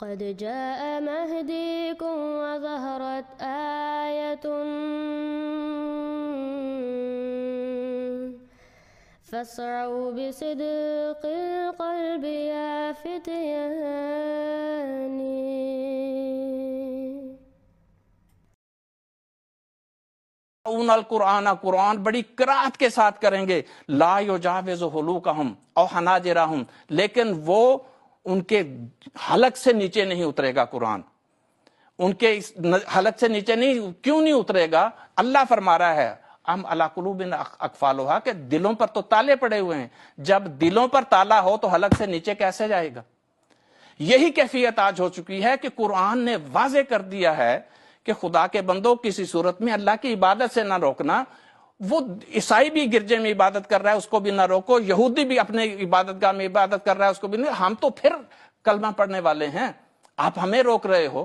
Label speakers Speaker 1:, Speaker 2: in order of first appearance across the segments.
Speaker 1: قد جاء مهديكم وظهرت آية فاسعوا بصدق القلب يا فتياني.
Speaker 2: القرآن قرآن بڑی قرات کے ساتھ کریں گے، لا یجاوز حلوقہم او حناجرہم، لیکن وہ ان کے حلق سے نیچے نہیں اترے گا قرآن، ان کے حلق سے نیچے کیوں نہیں اترے گا؟ اللہ فرما رہا ہے ام علی قلوب اقفالھا، کہ دلوں پر تو تالے پڑے ہوئے ہیں، جب دلوں پر تالا ہو تو حلق سے نیچے کیسے جائے گا؟ یہی کیفیت آج ہو چکی ہے کہ قرآن نے واضح کر دیا ہے کہ خدا کے بندوں کسی صورت میں اللہ کی عبادت سے نہ روکنا۔ وہ عیسائی بھی گرجے میں عبادت کر رہا ہے، اس کو بھی نہ روکو، یہودی بھی اپنے عبادت گاہ میں عبادت کر رہا ہے، اس کو بھی نہیں، ہم تو پھر کلمہ پڑھنے والے ہیں، آپ ہمیں روک رہے ہو۔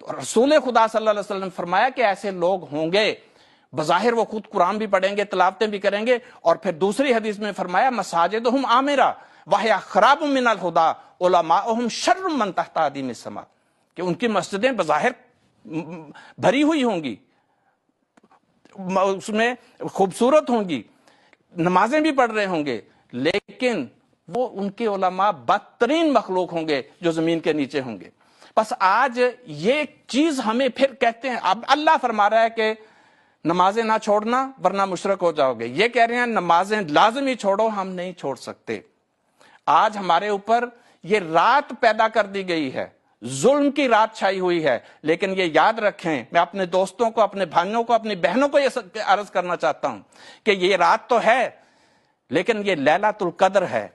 Speaker 2: تو رسول خدا صلی اللہ علیہ وسلم فرمایا کہ ایسے لوگ ہوں گے، بظاہر وہ خود قرآن بھی پڑھیں گے، تلاوتیں بھی کریں گے، اور پھر دوسری حدیث میں فرمایا مساجدہم عامرہ وہی خراب من الہدی علماؤہم شر من تحت ادیم السماء، کہ ان کی مسجدیں بظاہر بھری ہوئی ہوں گی، اس میں خوبصورت ہوں گی، نمازیں بھی پڑھ رہے ہوں گے، لیکن وہ ان کے علماء بدترین مخلوق ہوں گے جو زمین کے نیچے ہوں گے۔ بس آج یہ چیز ہمیں پھر کہتے ہیں، اب اللہ فرما رہا ہے کہ نمازیں نہ چھوڑنا ورنہ مشرک ہو جاؤ گے، یہ کہہ رہے ہیں نمازیں لازمی چھوڑو، ہم نہیں چھوڑ سکتے۔ آج ہمارے اوپر یہ رات پیدا کر دی گئی ہے، ظلم کی رات چھائی ہوئی ہے، لیکن یہ یاد رکھیں، میں اپنے دوستوں کو، اپنے بھائیوں کو، اپنی بہنوں کو یہ عرض کرنا چاہتا ہوں کہ یہ رات تو ہے، لیکن یہ لیلۃ القدر ہے،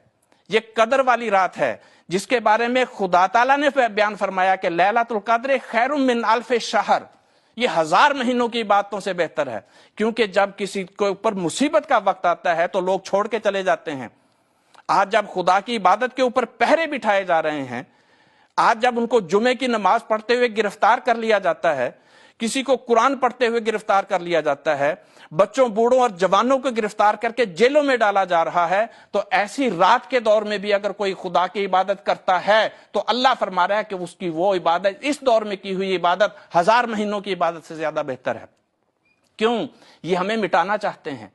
Speaker 2: یہ قدر والی رات ہے، جس کے بارے میں خدا تعالیٰ نے بیان فرمایا کہ لیلۃ القدر خیر من الف شہر، یہ 1000 مہینوں کی باتوں سے بہتر ہے، کیونکہ جب کسی کے اوپر مصیبت کا وقت آتا ہے تو لوگ چھوڑ کے چلے جاتے ہیں۔ آج جب خدا کی عبادت کے اوپر پہرے بٹھائے جا رہے ہیں، آج جب ان کو جمعے کی نماز پڑھتے ہوئے گرفتار کر لیا جاتا ہے، کسی کو قرآن پڑھتے ہوئے گرفتار کر لیا جاتا ہے، بچوں، بوڑھوں اور جوانوں کو گرفتار کر کے جیلوں میں ڈالا جا رہا ہے، تو ایسی رات کے دور میں بھی اگر کوئی خدا کی عبادت کرتا ہے تو اللہ فرما رہا ہے کہ اس کی وہ عبادت اس دور میں کی ہوئی عبادت 1000 مہینوں کی عبادت سے زیادہ بہتر ہے۔ کیوں؟ یہ ہمیں مٹانا چاہتے ہیں،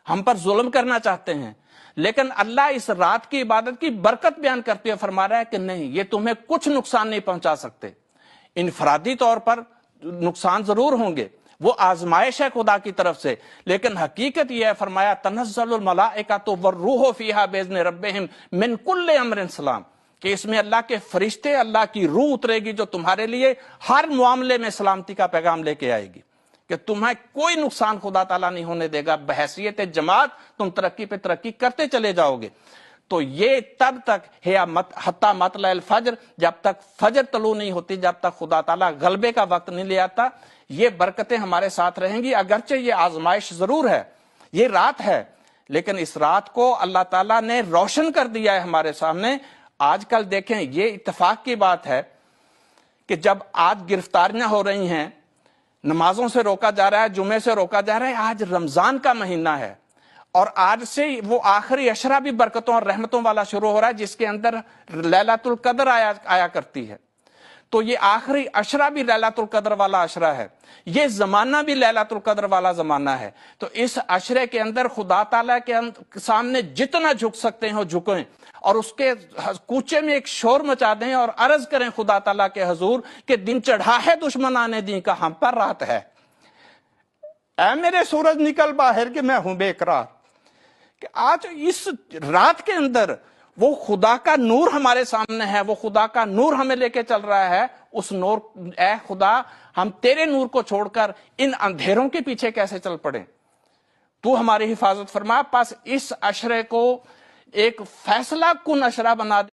Speaker 2: ہم پر ظلم کرنا چاہتے ہیں، لیکن اللہ اس رات کی عبادت کی برکت بیان کرتے ہوئے فرما رہا ہے کہ نہیں، یہ تمہیں کچھ نقصان نہیں پہنچا سکتے۔ انفرادی طور پر نقصان ضرور ہوں گے، وہ آزمائش ہے خدا کی طرف سے، لیکن حقیقت یہ ہے، فرمایا تنزل الملائکۃ والروح فیہا باذن ربہم من کل امر سلام، کہ اس میں اللہ کے فرشتے، اللہ کی روح اترے گی جو تمہارے لیے ہر معاملے میں سلامتی کا پیغام لے کے آئے گی، کہ تمہیں کوئی نقصان خدا تعالیٰ نہیں ہونے دے گا، بحیثیت جماعت تم ترقی پہ ترقی کرتے چلے جاؤ گے۔ تو یہ تب تک ہے حتی مطلع الفجر، جب تک فجر طلوع نہیں ہوتی، جب تک خدا تعالیٰ غلبے کا وقت نہیں لے آتا، یہ برکتیں ہمارے ساتھ رہیں گی۔ اگرچہ یہ آزمائش ضرور ہے، یہ رات ہے، لیکن اس رات کو اللہ تعالیٰ نے روشن کر دیا ہے ہمارے سامنے۔ آج کل دیکھیں، یہ اتفاق کی بات ہے کہ جب آج گرفتاریاں ہو رہی ہیں، نمازوں سے روکا جا رہا ہے، جمعے سے روکا جا رہا ہے، آج رمضان کا مہینہ ہے، اور آج سے وہ آخری عشرہ بھی برکتوں اور رحمتوں والا شروع ہو رہا ہے، جس کے اندر لیلۃ القدر آیا کرتی ہے۔ تو یہ آخری عشرہ بھی لیلۃ القدر والا عشرہ ہے، یہ زمانہ بھی لیلۃ القدر والا زمانہ ہے۔ تو اس عشرے کے اندر خدا تعالیٰ کے سامنے جتنا جھک سکتے ہیں جھکیں، اور اس کے کوچے میں ایک شور مچا دیں اور عرض کریں خدا تعالیٰ کے حضور کہ دن چڑھا ہے دشمنان دین کا، ہم پر رات ہے، اے میرے سورج نکل باہر کہ میں ہوں بے قرار۔ کہ آج اس رات کے اندر وہ خدا کا نور ہمارے سامنے ہے، وہ خدا کا نور ہمیں لے کے چل رہا ہے، اس نور، اے خدا ہم تیرے نور کو چھوڑ کر ان اندھیروں کے پیچھے کیسے چل پڑیں؟ تو ہماری حفاظت فرما، پس اس عشرے کو ایک فیصلہ کن عشرہ بنا دے۔